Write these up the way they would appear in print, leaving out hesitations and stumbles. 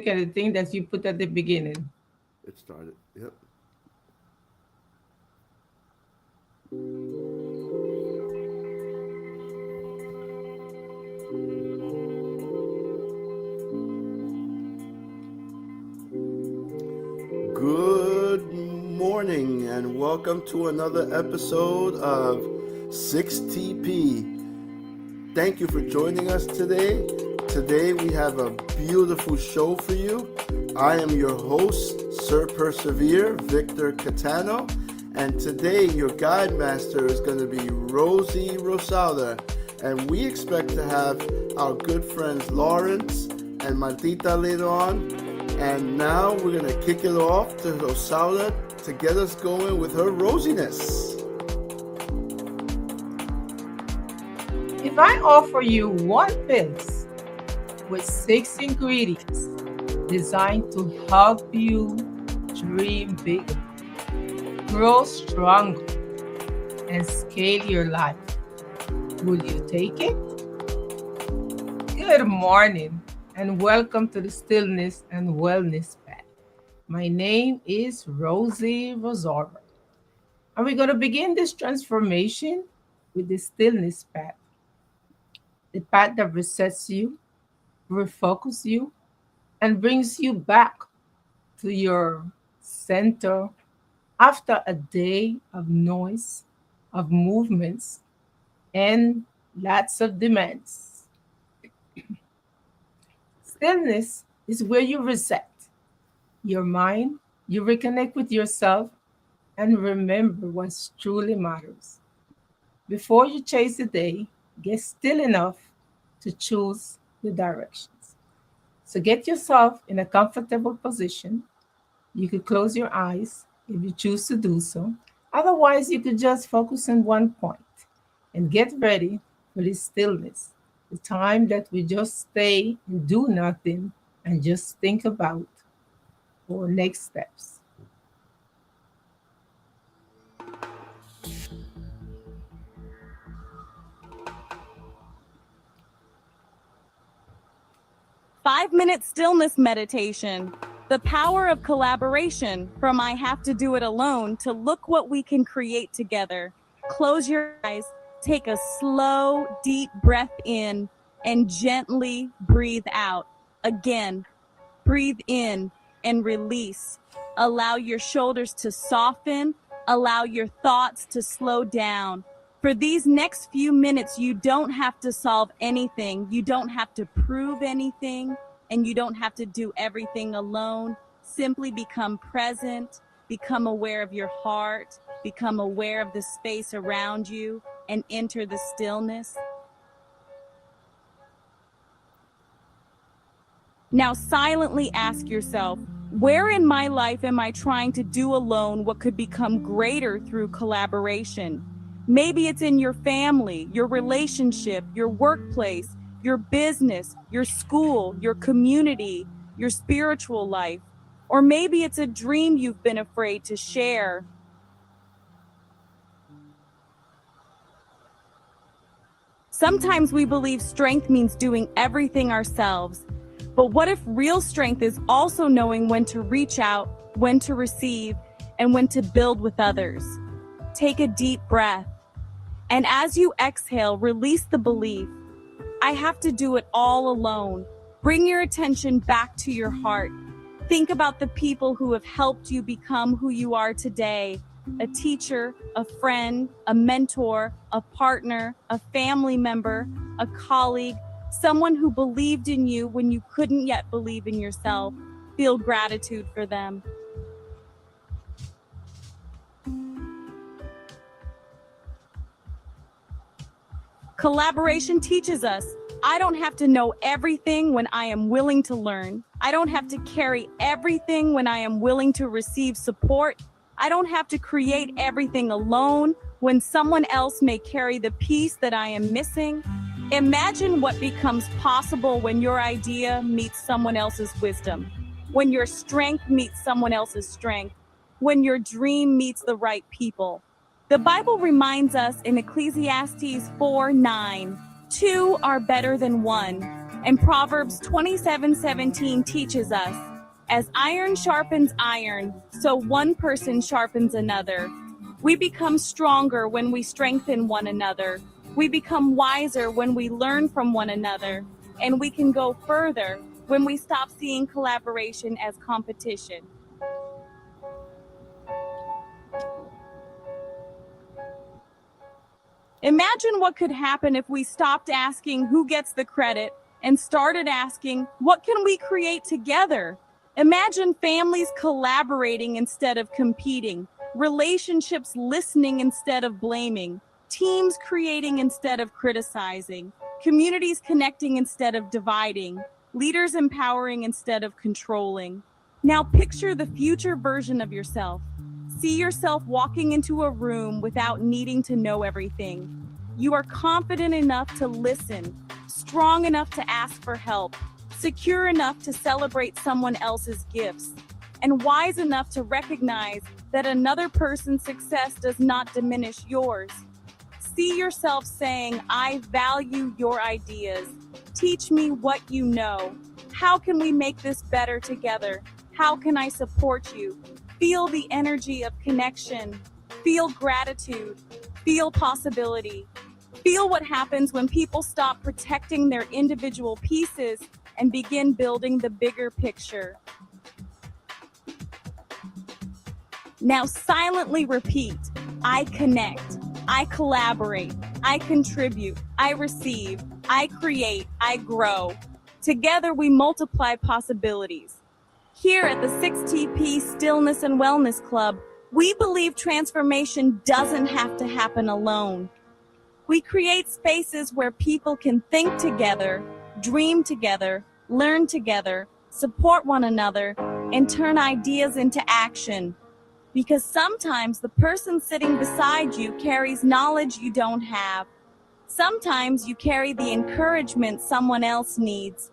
at the thing that you put at the beginning. It started. Yep. Good morning and welcome to another episode of 6TP. Thank you for joining us today. Today we have a beautiful show for you. I am your host, Sir Persevere, Victor Catano, and today your guide master is going to be Rosie Rosaura, and we expect to have our good friends Laurence and Martita later on. And now we're going to kick it off to Rosaura to get us going with her rosiness. If I offer you one pill with 6 ingredients designed to help you dream bigger, grow stronger, and scale your life, will you take it? Good morning and welcome to the Stillness and Wellness Path. My name is Rosie Rosaura, and we're going to begin this transformation with the Stillness Path, the path that resets you, refocuses you, and brings you back to your center after a day of noise, of movements, and lots of demands. Stillness is where you reset your mind, you reconnect with yourself, and remember what truly matters. Before you chase the day, get still enough to choose the directions. So get yourself in a comfortable position. You could close your eyes if you choose to do so. Otherwise, you could just focus on one point and get ready for this stillness, the time that we just stay and do nothing and just think about our next steps. 5-minute stillness meditation. The power of collaboration, from I have to do it alone to look what we can create together. Close your eyes, take a slow, deep breath in, and gently breathe out. Again, breathe in and release. Allow your shoulders to soften, allow your thoughts to slow down. For these next few minutes, you don't have to solve anything. You don't have to prove anything, and you don't have to do everything alone. Simply become present, become aware of your heart, become aware of the space around you, and enter the stillness. Now silently ask yourself, where in my life am I trying to do alone what could become greater through collaboration? Maybe it's in your family, your relationship, your workplace, your business, your school, your community, your spiritual life. Or maybe it's a dream you've been afraid to share. Sometimes we believe strength means doing everything ourselves. But what if real strength is also knowing when to reach out, when to receive, and when to build with others? Take a deep breath. And as you exhale, release the belief, I have to do it all alone. Bring your attention back to your heart. Think about the people who have helped you become who you are today. A teacher, a friend, a mentor, a partner, a family member, a colleague, someone who believed in you when you couldn't yet believe in yourself. Feel gratitude for them. Collaboration teaches us, I don't have to know everything when I am willing to learn. I don't have to carry everything when I am willing to receive support. I don't have to create everything alone when someone else may carry the piece that I am missing. Imagine what becomes possible when your idea meets someone else's wisdom, when your strength meets someone else's strength, when your dream meets the right people. The Bible reminds us in Ecclesiastes 4:9, 2 are better than one And Proverbs 27:17 teaches us, as iron sharpens iron, so one person sharpens another. We become stronger when we strengthen one another. We become wiser when we learn from one another. And we can go further when we stop seeing collaboration as competition. Imagine what could happen if we stopped asking who gets the credit and started asking, what can we create together? Imagine families collaborating instead of competing, relationships listening instead of blaming, teams creating instead of criticizing, communities connecting instead of dividing, leaders empowering instead of controlling. Now picture the future version of yourself. See yourself walking into a room without needing to know everything. You are confident enough to listen, strong enough to ask for help, secure enough to celebrate someone else's gifts, and wise enough to recognize that another person's success does not diminish yours. See yourself saying, I value your ideas. Teach me what you know. How can we make this better together? How can I support you? Feel the energy of connection. Feel gratitude. Feel possibility. Feel what happens when people stop protecting their individual pieces and begin building the bigger picture. Now silently repeat, I connect, I collaborate, I contribute, I receive, I create, I grow. Together we multiply possibilities. Here at the 6TP Stillness and Wellness Club, we believe transformation doesn't have to happen alone. We create spaces where people can think together, dream together, learn together, support one another, and turn ideas into action. Because sometimes the person sitting beside you carries knowledge you don't have. Sometimes you carry the encouragement someone else needs.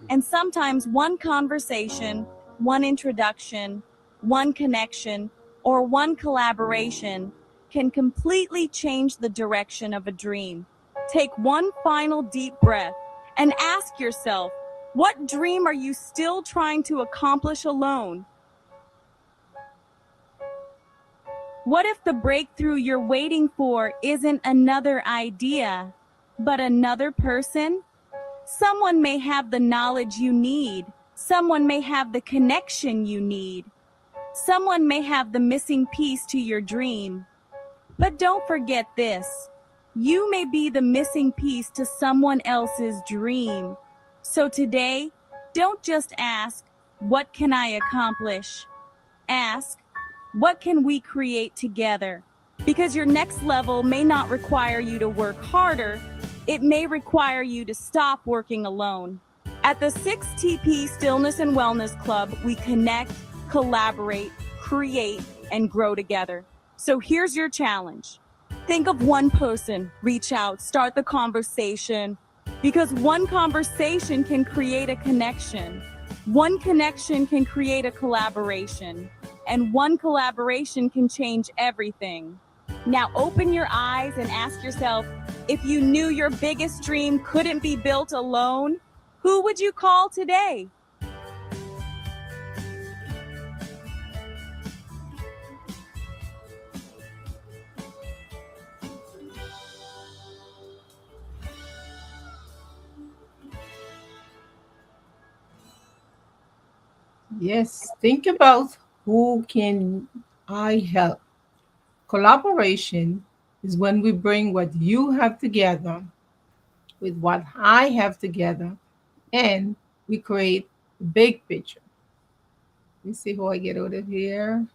And sometimes one conversation, one introduction, one connection, or one collaboration can completely change the direction of a dream. Take one final deep breath and ask yourself, what dream are you still trying to accomplish alone? What if the breakthrough you're waiting for isn't another idea, but another person? Someone may have the knowledge you need. Someone may have the connection you need. Someone may have the missing piece to your dream. But don't forget this. You may be the missing piece to someone else's dream. So today, don't just ask, what can I accomplish? Ask, what can we create together? Because your next level may not require you to work harder. It may require you to stop working alone. At the 6TP Stillness and Wellness Club, we connect, collaborate, create, and grow together. So here's your challenge. Think of one person, reach out, start the conversation. Because one conversation can create a connection. One connection can create a collaboration. And one collaboration can change everything. Now open your eyes and ask yourself, if you knew your biggest dream couldn't be built alone, who would you call today? Yes, think about who can I help. Collaboration is when we bring what you have together with what I have together and we create the big picture. Let me see how I get out of here.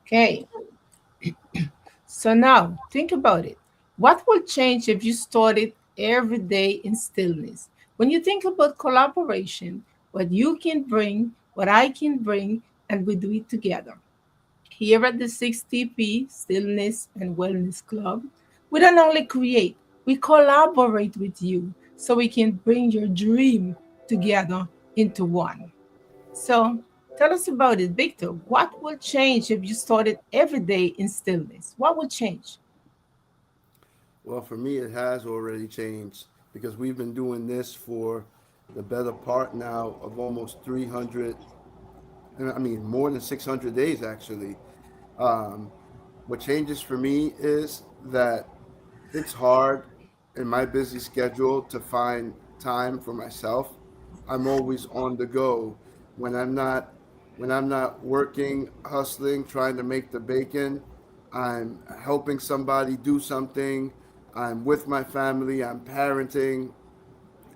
Okay, so now think about it. What will change if you started every day in stillness? When you think about collaboration, what you can bring, what I can bring, and we do it together. Here at the 6TP Stillness and Wellness Club, we don't only create, we collaborate with you so we can bring your dream together into one. So tell us about it, Victor. What will change if you started every day in stillness? What will change? Well, for me, it has already changed because we've been doing this for the better part now of almost 300, I mean, more than 600 days actually. Um, what changes for me is that it's hard in my busy schedule to find time for myself. I'm always on the go. When I'm not when I'm not working, hustling, trying to make the bacon, I'm helping somebody do something. I'm with my family. I'm parenting,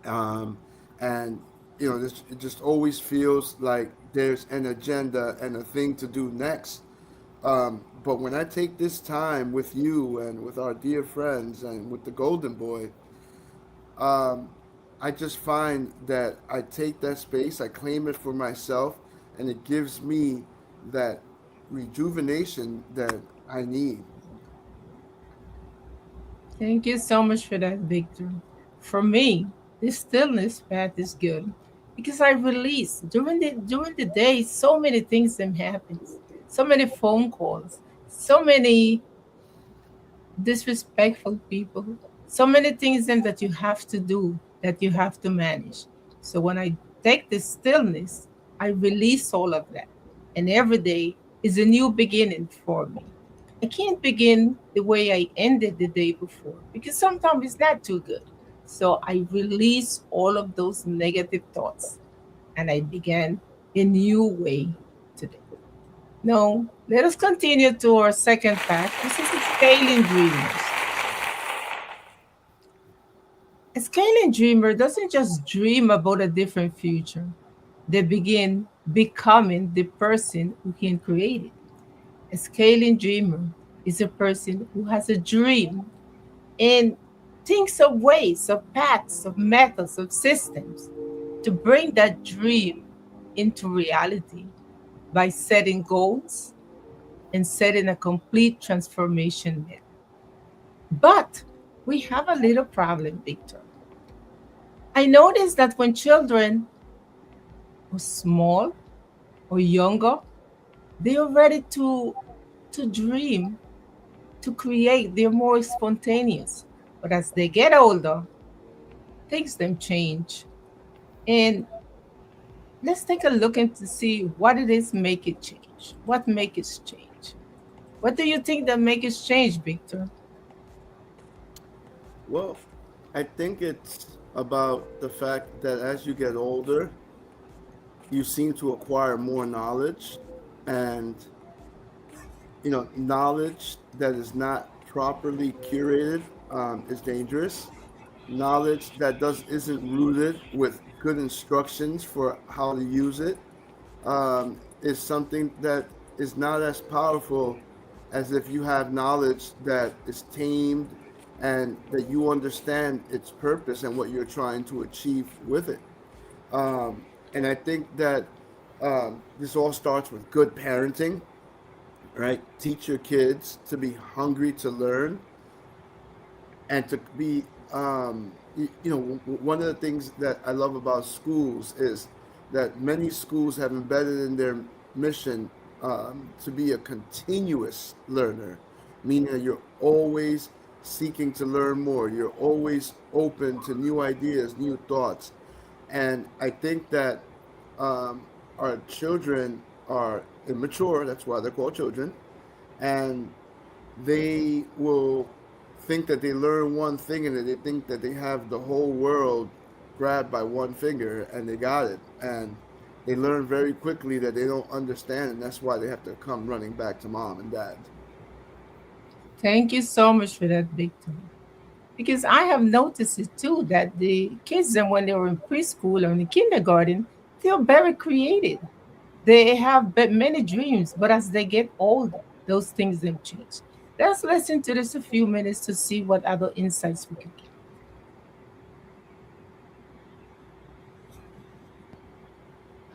um, and it just always feels like there's an agenda and a thing to do next. But when I take this time with you and with our dear friends and with the Golden Boy, um, I just find that I take that space, I claim it for myself, and it gives me that rejuvenation that I need. Thank you so much for that, Victor. For me, this stillness path is good because I release during the day so many things that happens, so many phone calls, so many disrespectful people, so many things then that you have to do, that you have to manage. So when I take this stillness, I release all of that. And every day is a new beginning for me. I can't begin the way I ended the day before because sometimes it's not too good. So I release all of those negative thoughts and I began a new way today. Now, let us continue to our second fact. This is scaling dreamers. A scaling dreamer doesn't just dream about a different future, they begin becoming the person who can create it. A scaling dreamer is a person who has a dream and thinks of ways, of paths, of methods, of systems to bring that dream into reality by setting goals and setting a complete transformation there. But we have a little problem, Victor. I noticed that when children are small or younger, they are ready to dream, to create. They're more spontaneous. But as they get older, things them change. And let's take a look and to see what it is make it change. What make it change? What do you think that make it change, Victor? Well, I think it's about the fact that as you get older, you seem to acquire more knowledge, and knowledge that is not properly curated is dangerous. Knowledge that does isn't rooted with good instructions for how to use it is something that is not as powerful as if you have knowledge that is tamed and that you understand its purpose and what you're trying to achieve with it. And I think that this all starts with good parenting, right? Teach your kids to be hungry to learn and to be one of the things that I love about schools is that many schools have embedded in their mission to be a continuous learner, meaning that you're always seeking to learn more, you're always open to new ideas, new thoughts. And I think that our children are immature, that's why they're called children, and they will think that they learn one thing and that they think that they have the whole world grabbed by one finger and they got it. And they learn very quickly that they don't understand, and that's why they have to come running back to mom and dad. Thank you so much for that, Victor. Because I have noticed it too that the kids, then when they were in preschool or in kindergarten, they're very creative. They have many dreams, but as they get older, those things them change. Let's listen to this a few minutes to see what other insights we could get.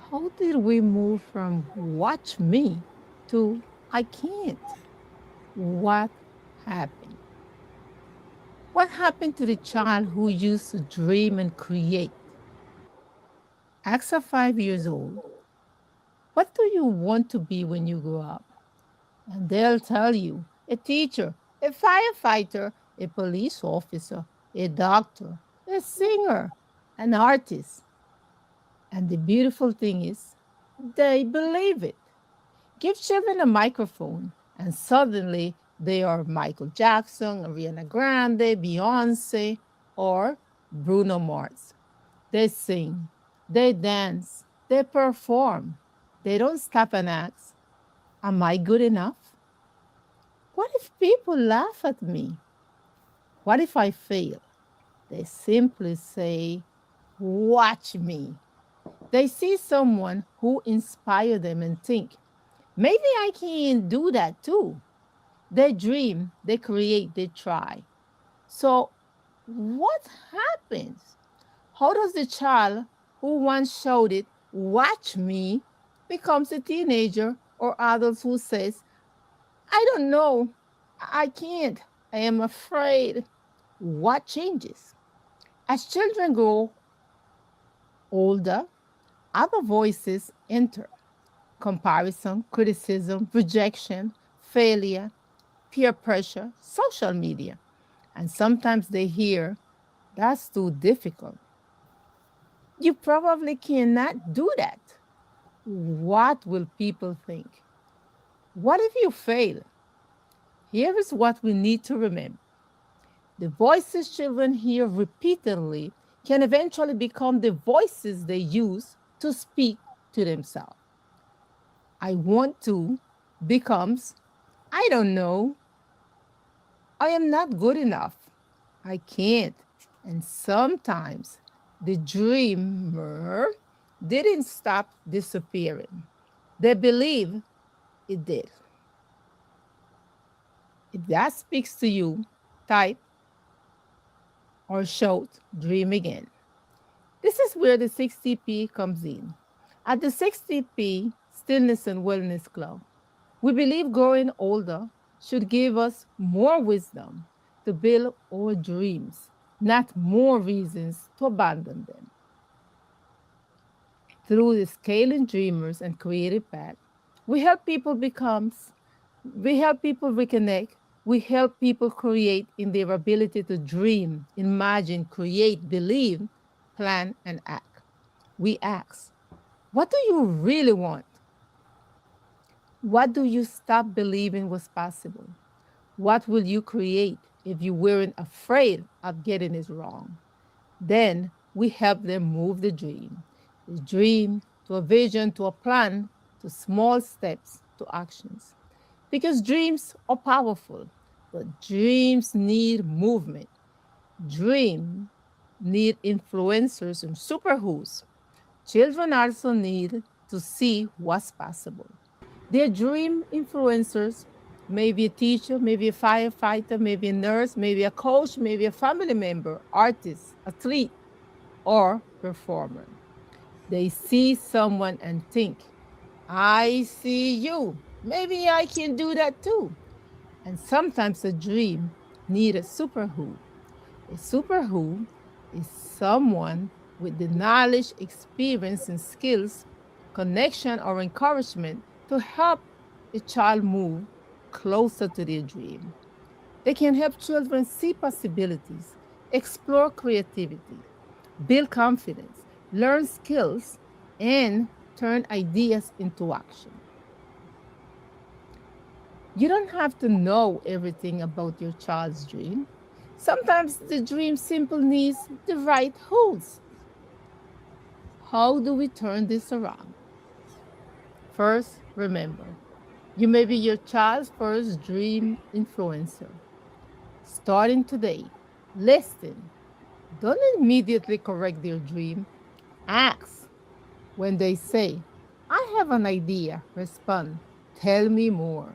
How did we move from watch me to I can't? What happened? What happened to the child who used to dream and create? Ask a 5 years old, what do you want to be when you grow up? And they'll tell you a teacher, a firefighter, a police officer, a doctor, a singer, an artist. And the beautiful thing is, they believe it. Give children a microphone, and suddenly they are Michael Jackson, Ariana Grande, Beyonce, or Bruno Mars. They sing, they dance, they perform. They don't stop and ask, am I good enough? What if people laugh at me? What if I fail? They simply say, watch me. They see someone who inspires them and think, maybe I can do that too. They dream, they create, they try. So, what happens? How does the child who once shouted, watch me, becomes a teenager or adult who says, I don't know, I can't, I am afraid? What changes? As children grow older, other voices enter: comparison, criticism, rejection, failure, peer pressure, social media. And sometimes they hear, that's too difficult. You probably cannot do that. What will people think? What if you fail? Here is what we need to remember: the voices children hear repeatedly can eventually become the voices they use to speak to themselves. I want to becomes I don't know, I am not good enough, I can't. And sometimes the dreamer didn't stop disappearing. They believe it did. If that speaks to you, type or shout dream again. This is where the 60P comes in. At the 60P Stillness and Wellness Club, we believe growing older should give us more wisdom to build our dreams, not more reasons to abandon them. Through the Scaling Dreamers and Creative Path, we help people becomes, we help people reconnect, we help people create in their ability to dream, imagine, create, believe, plan, and act. We ask, what do you really want? What do you stop believing was possible? What will you create if you weren't afraid of getting it wrong? Then we help them move the dream to a vision, to a plan, to small steps, to actions. Because dreams are powerful, but dreams need movement. Dream need influencers and superwho's. Children also need to see what's possible. Their dream influencers may be a teacher, maybe a firefighter, maybe a nurse, maybe a coach, maybe a family member, artist, athlete, or performer. They see someone and think, I see you. Maybe I can do that too. And sometimes a dream needs a super who. A super who is someone with the knowledge, experience, and skills, connection, or encouragement to help a child move closer to their dream. They can help children see possibilities, explore creativity, build confidence, learn skills, and turn ideas into action. You don't have to know everything about your child's dream. Sometimes the dream simply needs the right hooks. How do we turn this around? First, remember, you may be your child's first dream influencer. Starting today, listen. Don't immediately correct their dream. Ask. When they say, I have an idea, respond, tell me more.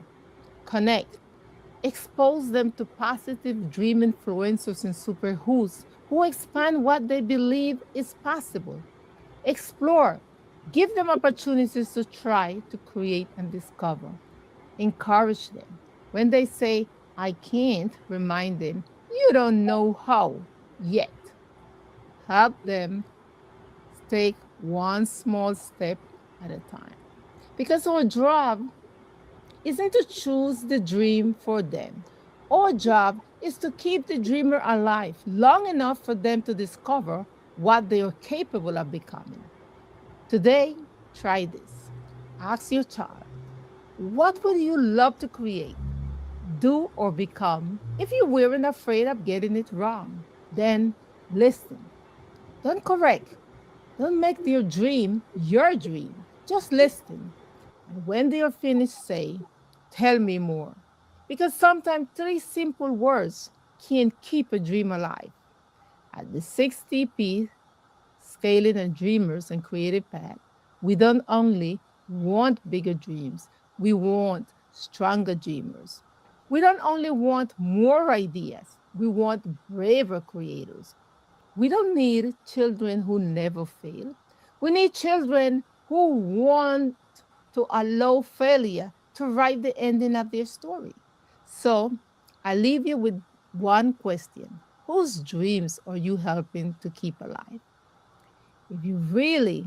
Connect. Expose them to positive dream influencers and superwho's who expand what they believe is possible. Explore. Give them opportunities to try to create and discover. Encourage them. When they say, I can't, remind them, you don't know how yet. Help them take one small step at a time. Because our job isn't to choose the dream for them. Our job is to keep the dreamer alive long enough for them to discover what they are capable of becoming. Today, try this. Ask your child, what would you love to create, do, or become if you weren't afraid of getting it wrong? Then listen. Don't correct. Don't make their dream your dream. Just listen. And when they are finished, say, tell me more. Because sometimes three simple words can keep a dream alive. At the 6TP Scaling and Dreamers and Creative Path, we don't only want bigger dreams, we want stronger dreamers. We don't only want more ideas, we want braver creators. We don't need children who never fail. We need children who want to allow failure to write the ending of their story. So I leave you with one question. Whose dreams are you helping to keep alive? If you're really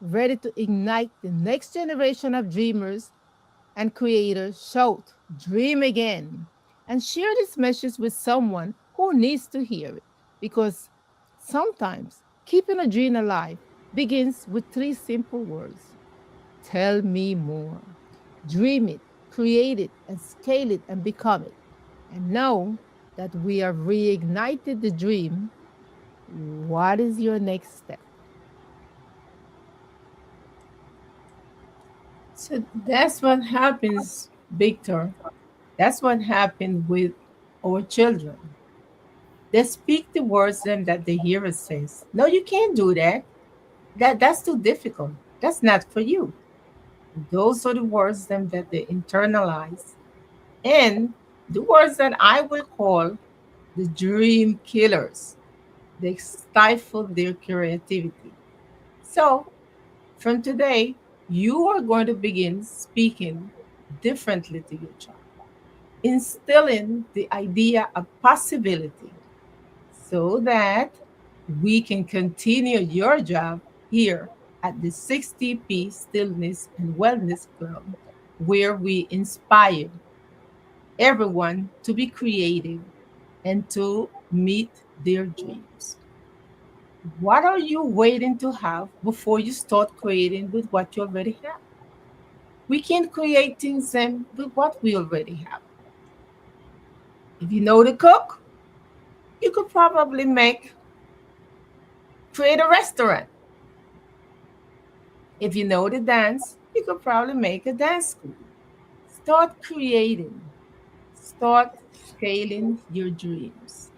ready to ignite the next generation of dreamers and creators, shout, dream again, and share this message with someone who needs to hear it. Because sometimes keeping a dream alive begins with three simple words: tell me more. Dream it, create it, and scale it and become it. And know that we have reignited the dream. What is your next step? So that's what happens, Victor. That's what happened with our children. They speak the words them that the hearer says. No, you can't do that. That's too difficult. That's not for you. Those are the words them that they internalize. And the words that I will call the dream killers. They stifle their creativity. So from today, you are going to begin speaking differently to your child, instilling the idea of possibility so that we can continue your job here at the 60P Stillness and Wellness Club, where we inspire everyone to be creative and to meet their dreams. What are you waiting to have before you start creating with what you already have? We can create things with what we already have. If you know to cook, you could probably create a restaurant. If you know to dance, you could probably make a dance school. Start creating. Start scaling your dreams.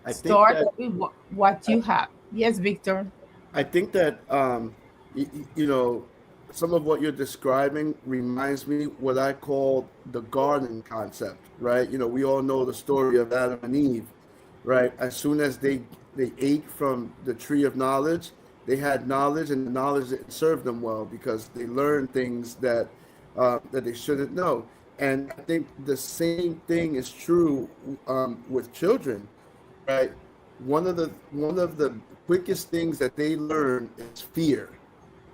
I think Start that with what you have. Yes, Victor. I think that you know, some of what you're describing reminds me what I call the garden concept, right? You know, we all know the story of Adam and Eve, right? As soon as they ate from the tree of knowledge, they had knowledge, and the knowledge didn't serve them well because they learned things that they shouldn't know. And I think the same thing is true with children, right? One of the quickest things that they learn is fear,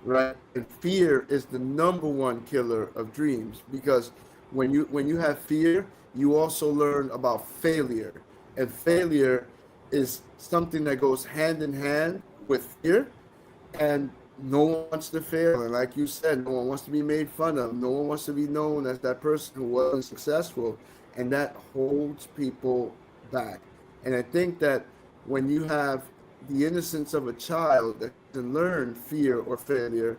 right? And fear is the number one killer of dreams because when you have fear, you also learn about failure, and failure is something that goes hand in hand with fear, and no one wants to fail. And like you said, no one wants to be made fun of. No one wants to be known as that person who wasn't successful. And that holds people back. And I think that when you have the innocence of a child that doesn't learn fear or failure,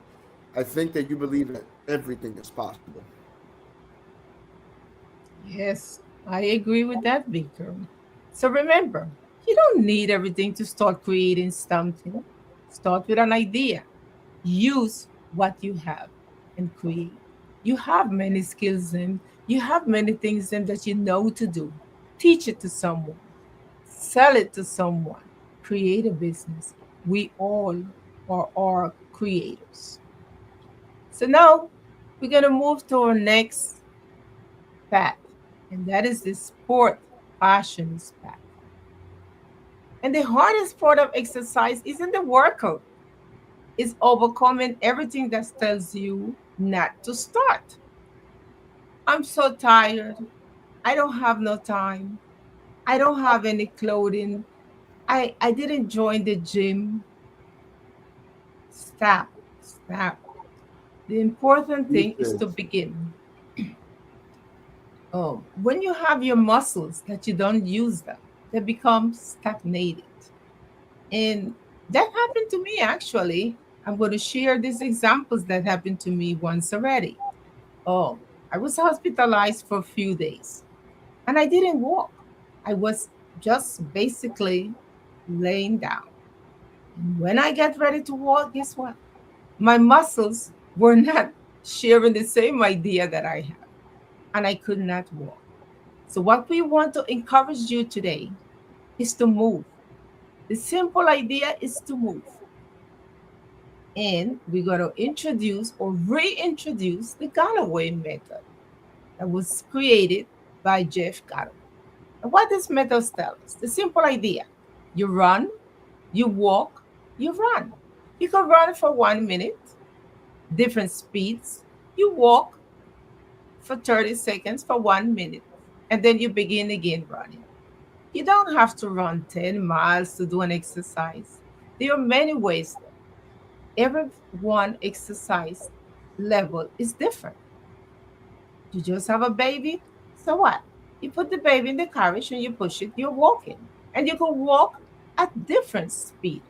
I think that you believe that everything is possible. Yes, I agree with that, Victor. So remember, you don't need everything to start creating something. Start with an idea. Use what you have and create. You have many skills and you have many things in that you know to do. Teach it to someone. Sell it to someone. Create a business. We all are creators. So now we're going to move to our next path, and that is the sport passions path. And the hardest part of exercise isn't the workout, it's overcoming everything that tells you not to start. I'm so tired. I don't have no time. I don't have any clothing. I didn't join the gym. Stop. Stop. The important thing is to Usage. begin. When you have your muscles that you don't use them, they become stagnated. And that happened to me actually. I'm going to share these examples that happened to me once already. Oh, I was hospitalized for a few days and I didn't walk. I was just basically laying down. And when I get ready to walk, guess what? My muscles were not sharing the same idea that I have, and I could not walk. So, what we want to encourage you today is to move. The simple idea is to move. And we're going to introduce or reintroduce the Galloway method that was created by Jeff Galloway. And what does methods tell us? The simple idea: you run, you walk, you run. You can run for 1 minute, different speeds. You walk for 30 seconds for 1 minute, and then you begin again running. You don't have to run 10 miles to do an exercise. There are many ways. Every one exercise level is different. You just have a baby, so what? You put the baby in the carriage and you push it, you're walking. And you can walk at different speed.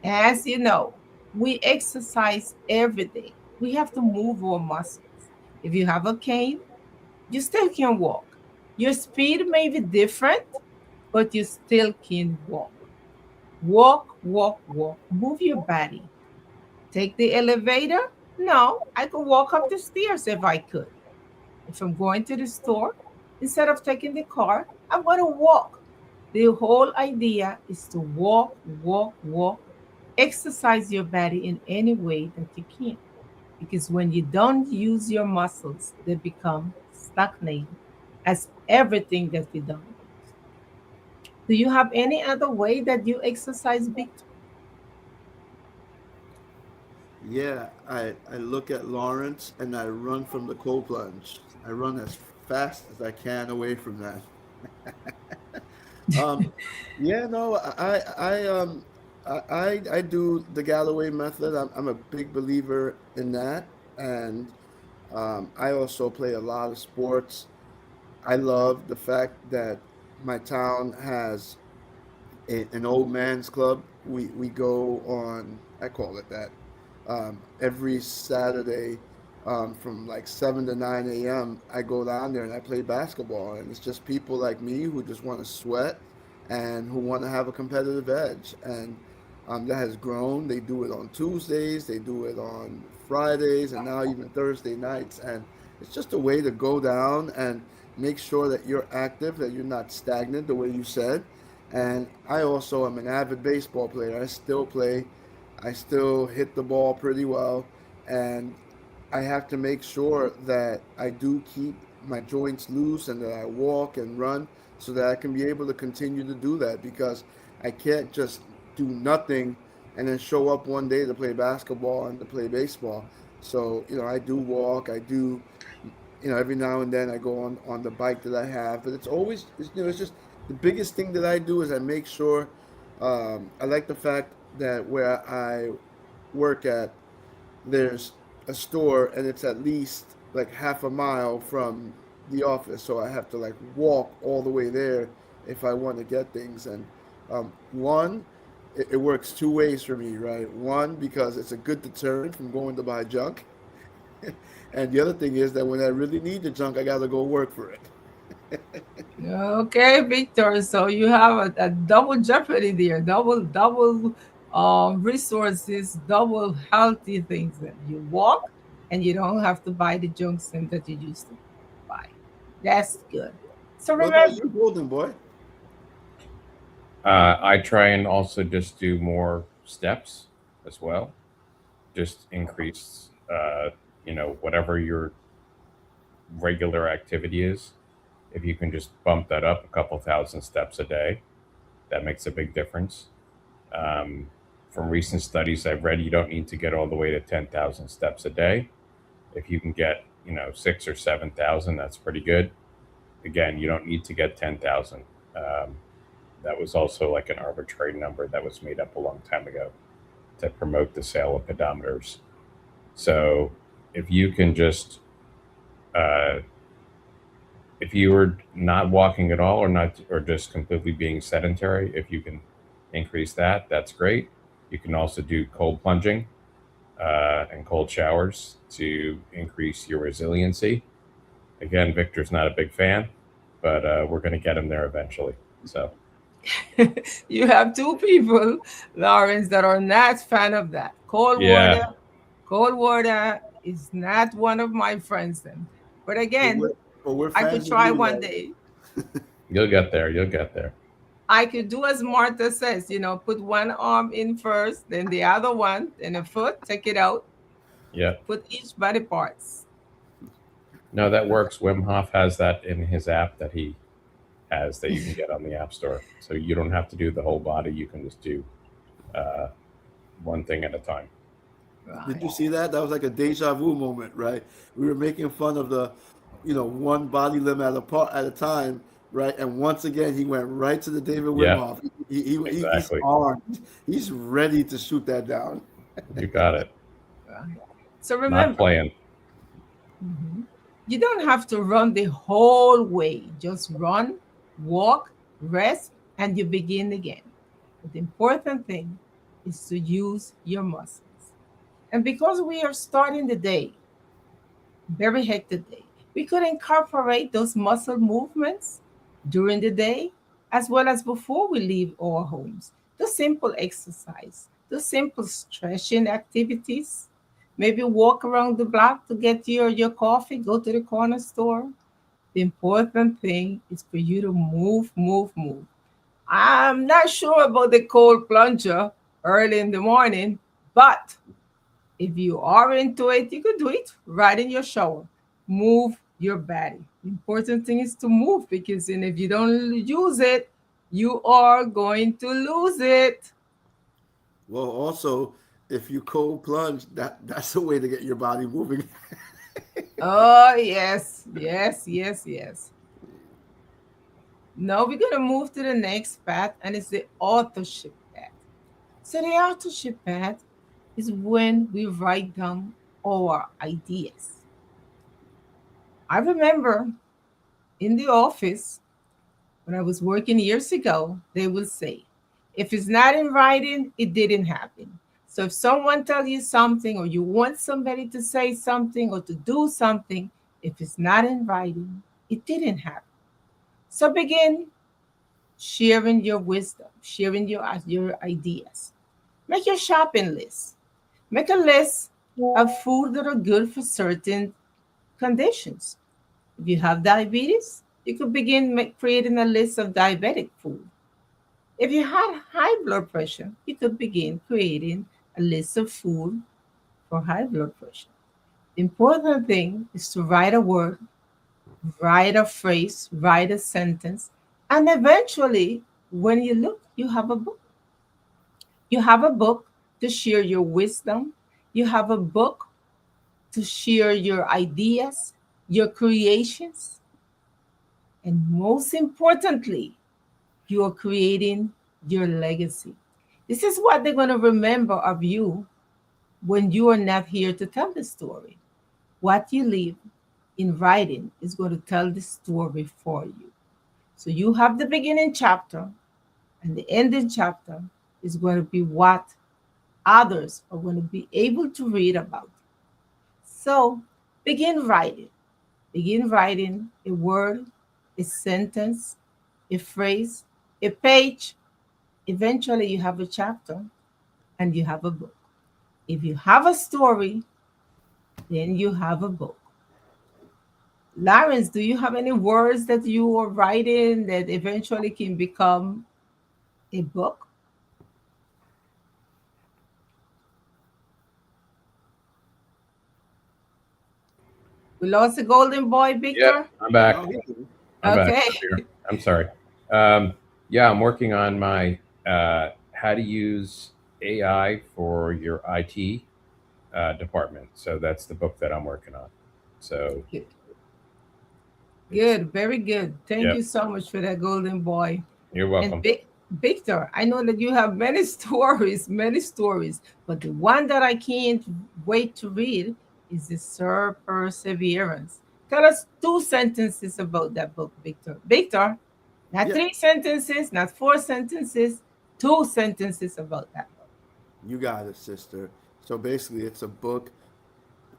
As you know, we exercise every day. We have to move our muscles. If you have a cane, you still can walk. Your speed may be different, but you still can walk. Walk, walk, walk. Move your body. Take the elevator? No, I could walk up the stairs if I could. If I'm going to the store, instead of taking the car, I'm going to walk. The whole idea is to walk, walk, walk. Exercise your body in any way that you can. Because when you don't use your muscles, they become stagnated as everything that we don't. Do you have any other way that you exercise, Victor? Yeah, I look at Laurence and I run from the cold plunge. I run as fast as I can away from that. Um, yeah, no, I do the Galloway method. I'm a big believer in that, and I also play a lot of sports. I love the fact that my town has an old man's club. We go on. I call it that. Every Saturday, from like 7 to 9 a.m. I go down there and I play basketball, and it's just people like me who just want to sweat and who want to have a competitive edge, and that has grown. They do it on Tuesdays, they do it on Fridays, and now even Thursday nights, and it's just a way to go down and make sure that you're active, that you're not stagnant, the way you said. And I also am an avid baseball player. I still play. I still hit the ball pretty well. And I have to make sure that I do keep my joints loose and that I walk and run so that I can be able to continue to do that, because I can't just do nothing and then show up one day to play basketball and to play baseball. So, I do walk. I do, every now and then I go on the bike that I have, but it's just the biggest thing that I do is I make sure. I like the fact that where I work at, there's a store and it's at least like half a mile from the office, so I have to like walk all the way there if I want to get things. And one, it works two ways for me, right? One, because it's a good deterrent from going to buy junk. And the other thing is that when I really need the junk, I got to go work for it. Okay, Victor. So you have a double jeopardy there, double resources, double healthy things that you walk and you don't have to buy the junk stuff that you used to buy. That's good. So What about remember, you, Golden Boy? I try and also just do more steps as well. Just increase, whatever your regular activity is. If you can just bump that up a couple thousand steps a day, that makes a big difference. Um, from recent studies I've read, you don't need to get all the way to 10,000 steps a day. If you can get, 6 or 7,000, that's pretty good. again, you don't need to get 10,000. Um, that was also like an arbitrary number that was made up a long time ago to promote the sale of pedometers. So if you can just, uh, if you were not walking at all or not, or just completely being sedentary, if you can increase that, that's great. You can also do cold plunging and cold showers to increase your resiliency. Again, Victor's not a big fan, but we're going to get him there eventually. So, You have two people, Laurence, that are not fan of that. yeah, Cold water is not one of my friends then. But But again, we're I could fans of try you, one Laura. day. you'll get there. You'll get there. I could do as Martha says, put one arm in first, then the other one, then a foot, take it out, Yeah. put each body parts. No, that works. Wim Hof has that in his app that he has that you can get on the App Store. So you don't have to do the whole body. You can just do uh, one thing at a time. Did Right. you see that? That was like a deja vu moment, right? We were making fun of the, one body limb at a time, right? And once again, he went right to the David Wim Yeah, Hof. He's exactly. armed. He's ready to shoot that down. You got it. Right. So Not remember, playing. mhm, you don't have to run the whole way. Just run, walk, rest, and you begin again. But the important thing is to use your muscles. And because we are starting the day, very hectic day, we could incorporate those muscle movements during the day as well as before we leave our homes. The simple exercise, the simple stretching activities, maybe walk around the block to get your coffee, go to the corner store. The important thing is for you to move, move, move. I'm not sure about the cold plunger early in the morning, but if you are into it, you could do it right in your shower. Move your body. The important thing is to move because and if you don't use it, you are going to lose it. Well, also, if you cold plunge, that's a way to get your body moving. Oh, yes, yes, yes, yes. Now we're going to move to the next path, and it's the authorship path. So, the authorship path is when we write down our ideas. I remember in the office when I was working years ago, they will say, if it's not in writing, it didn't happen. So if someone tells you something or you want somebody to say something or to do something, if it's not in writing, it didn't happen. So begin sharing your wisdom, sharing your ideas. Make your shopping list. Make a list of food that are good for certain conditions. If you have diabetes, you could begin creating a list of diabetic food. If you had high blood pressure, you could begin creating a list of food for high blood pressure. The important thing is to write a word, write a phrase, write a sentence, and eventually, when you look, you have a book. You have a book to share your wisdom. You have a book to share your ideas, your creations, and most importantly, you are creating your legacy. This is what they're going to remember of you when you are not here to tell the story. What you leave in writing is going to tell the story for you. So you have the beginning chapter, and the ending chapter is going to be what others are going to be able to read about. So begin writing. Begin writing a word, a sentence, a phrase, a page. Eventually, you have a chapter and you have a book. If you have a story, then you have a book. Laurence, do you have any words that you are writing that eventually can become a book? We lost the golden boy, Yep, Victor. I'm back. No, I'm back. Okay. I'm here. I'm sorry. Yeah, I'm working on my how to use AI for your IT department. So that's the book that I'm working on. So It's Good, very good. Thank Yep. you so much for that, golden boy. You're And welcome. Victor, I know that you have many many stories, but the one that I can't wait to read is the Sir Perseverance. Tell us two sentences about that book, Victor. Victor, not Yeah, three sentences, not four sentences, two sentences about that book. you got it, sister. So basically, it's a book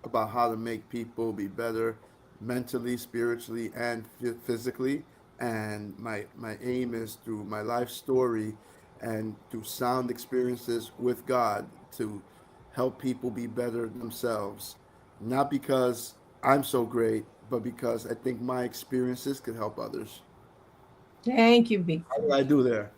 about how to make people be better mentally, spiritually, and physically. And my aim is through my life story and through sound experiences with God to help people be better themselves. Not because I'm so great, but because I think my experiences could help others. Thank you, How Victor. did I do there?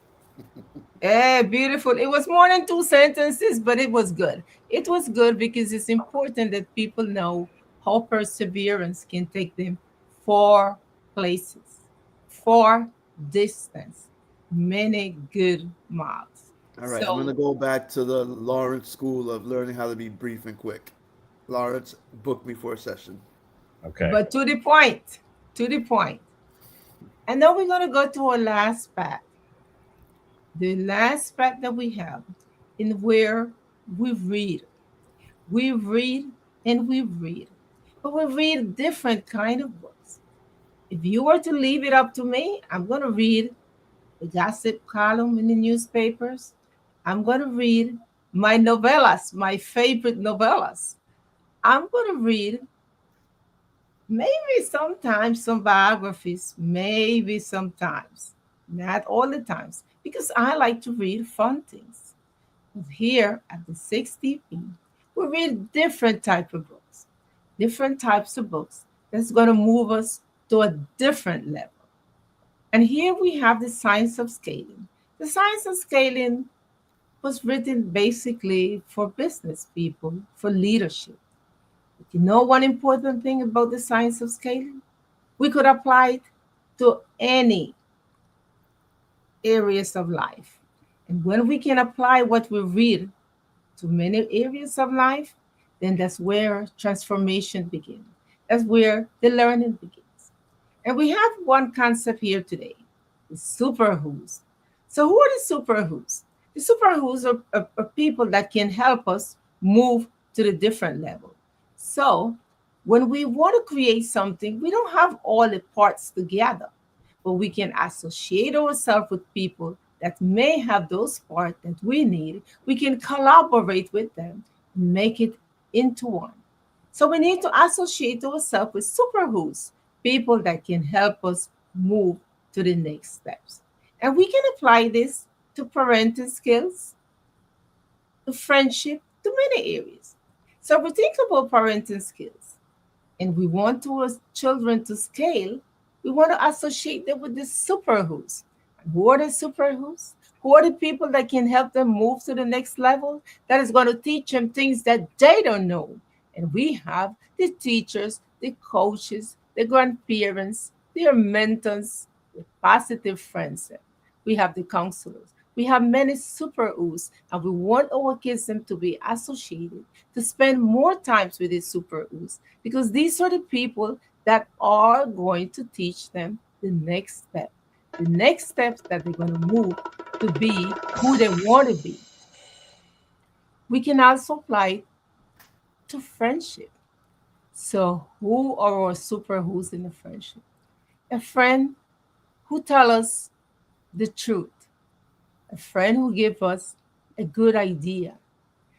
Beautiful. It was more than two sentences, but it was good. It was good because it's important that people know how perseverance can take them far places, far distance, many good miles. All right, I'm So, gonna go back to the Laurence School of learning how to be brief and quick. Laurence, book me for a session. Okay. but to the point, to the point. And now we're going to go to our last path, the last path that we have in where we read. We read and we read, but we read different kind of books. If you were to leave it up to me, I'm going to read the gossip column in the newspapers. I'm going to read my novellas, my favorite novellas. I'm going to read maybe sometimes some biographies, maybe sometimes, not all the times, because I like to read fun things. Here at the 60p, we read different type of books, different types of books that's going to move us to a different level. And here we have the science of scaling. The science of scaling was written basically for business people, for leadership. But you know one important thing about the science of scaling? We could apply it to any areas of life. And when we can apply what we read to many areas of life, then that's where transformation begins. That's where the learning begins. And we have one concept here today, the super who's. So, who are the super who's? The super who's are people that can help us move to the different level. So, when we want to create something, we don't have all the parts together, but we can associate ourselves with people that may have those parts that we need. We can collaborate with them and make it into one. So we need to associate ourselves with super who's, people that can help us move to the next steps. And we can apply this to parenting skills, to friendship, to many areas. So if we think about parenting skills, and we want our children to scale, we want to associate them with the super who's. Who are the super who's? Who are the people that can help them move to the next level? That is going to teach them things that they don't know. And we have the teachers, the coaches, the grandparents, their mentors, the positive friends. We have the counselors. We have many super who's, and we want our kids them to be associated, to spend more times with the super who's, because these are the people that are going to teach them the next steps that they're going to move to be who they want to be. We can also apply it to friendship. So, who are our super who's in the friendship? A friend who tell us the truth, a friend who give us a good idea,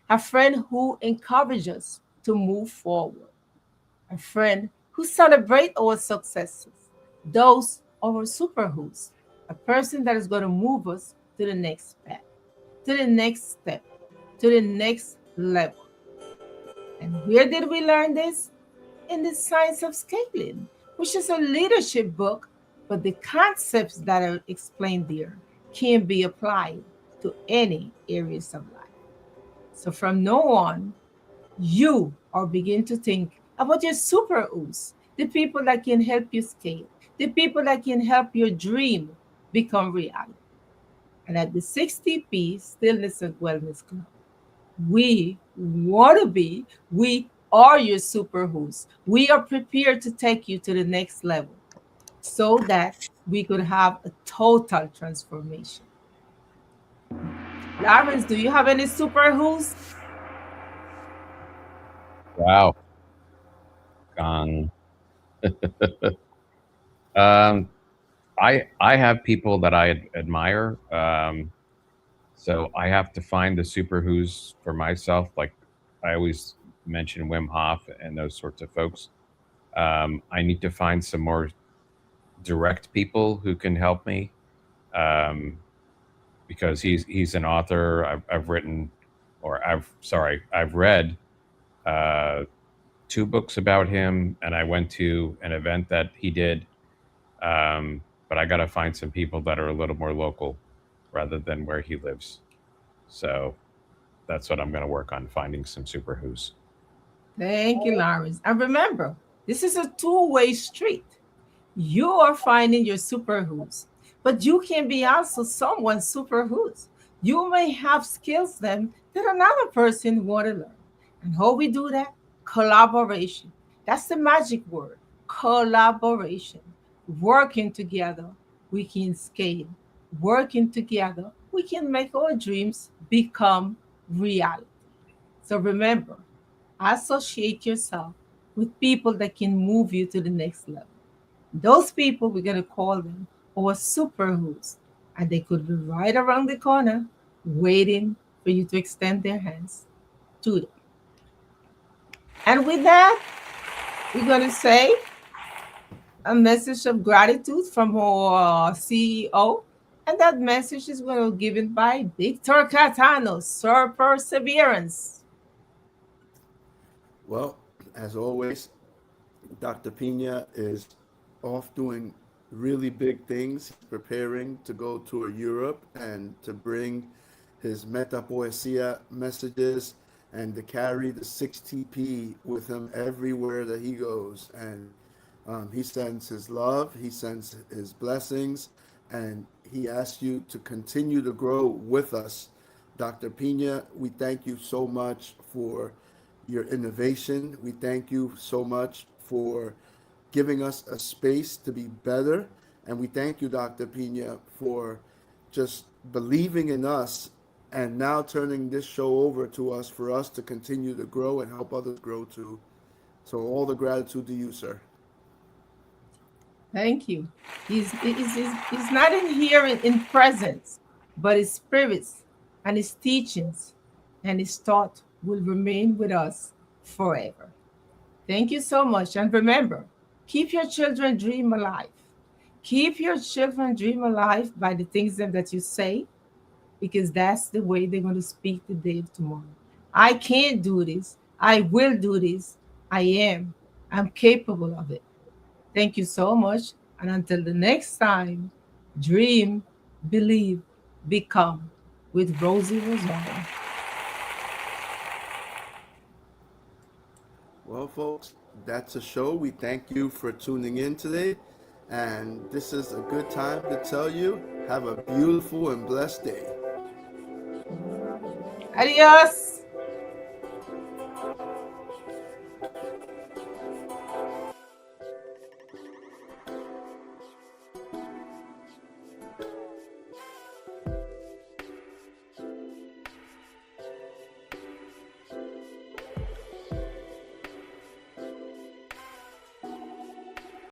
a friend who encourages us to move forward, a friend who celebrate our successes. Those are our super who's, a person that is going to move us to the next path, to the next step, to the next level. And where did we learn this? In the Science of Scaling, which is a leadership book, but the concepts that are explained there can be applied to any areas of life. So from now on, you are begin to think about your super ooze, the people that can help you scale, the people that can help your dream become reality. And at the 60p Stillness and Wellness Club, we want to be, we are your super who's. We are prepared to take you to the next level. so that we could have a total transformation. Laurence, do you have any super who's? Wow. Gone. Um, I have people that I admire. So I have to find the super who's for myself. Like I always mention Wim Hof and those sorts of folks. I need to find some more direct people who can help me, um, because he's an author. I've written, or I've read uh, two books about him, and I went to an event that he did. But I got to find some people that are a little more local rather than where he lives. So that's what I'm going to work on, finding some super who's. Thank you, Laurence. And remember, this is a two-way street. You are finding your super who's, but you can be also someone's super who's. You may have skills then that another person want to learn. And how we do that? Collaboration. That's the magic word. Collaboration. Working together, we can scale. Working together, we can make our dreams become reality. So remember, associate yourself with people that can move you to the next level. Those people, we're going to call them our super who's, and they could be right around the corner waiting for you to extend their hands to them. And with that, we're going to say a message of gratitude from our CEO. And that message is going to be given by Victor Catano, Sir Perseverance. Well, as always, Dr. Pina is off doing really big things. He's preparing to go to Europe and to bring his Metapoesia messages and to carry the 6TP with him everywhere that he goes. And he sends his love, he sends his blessings, and he asks you to continue to grow with us. Dr. Pina, we thank you so much for your innovation. We thank you so much for giving us a space to be better. And we thank you, Dr. Pina, for just believing in us and now turning this show over to us for us to continue to grow and help others grow too. So all the gratitude to you, sir. Thank you. He's not in here in presence, but his spirits and his teachings and his thought will remain with us forever. Thank you so much. And remember, keep your children dream alive. Keep your children dream alive by the things that you say, because that's the way they're going to speak the day of tomorrow. I can't do this. I will do this. I am. I'm capable of it. Thank you so much. And until the next time, dream, believe, become with Rosie Rosaura. Well, folks, that's a show. We thank you for tuning in today. And this is a good time to tell you have a beautiful and blessed day. Adios.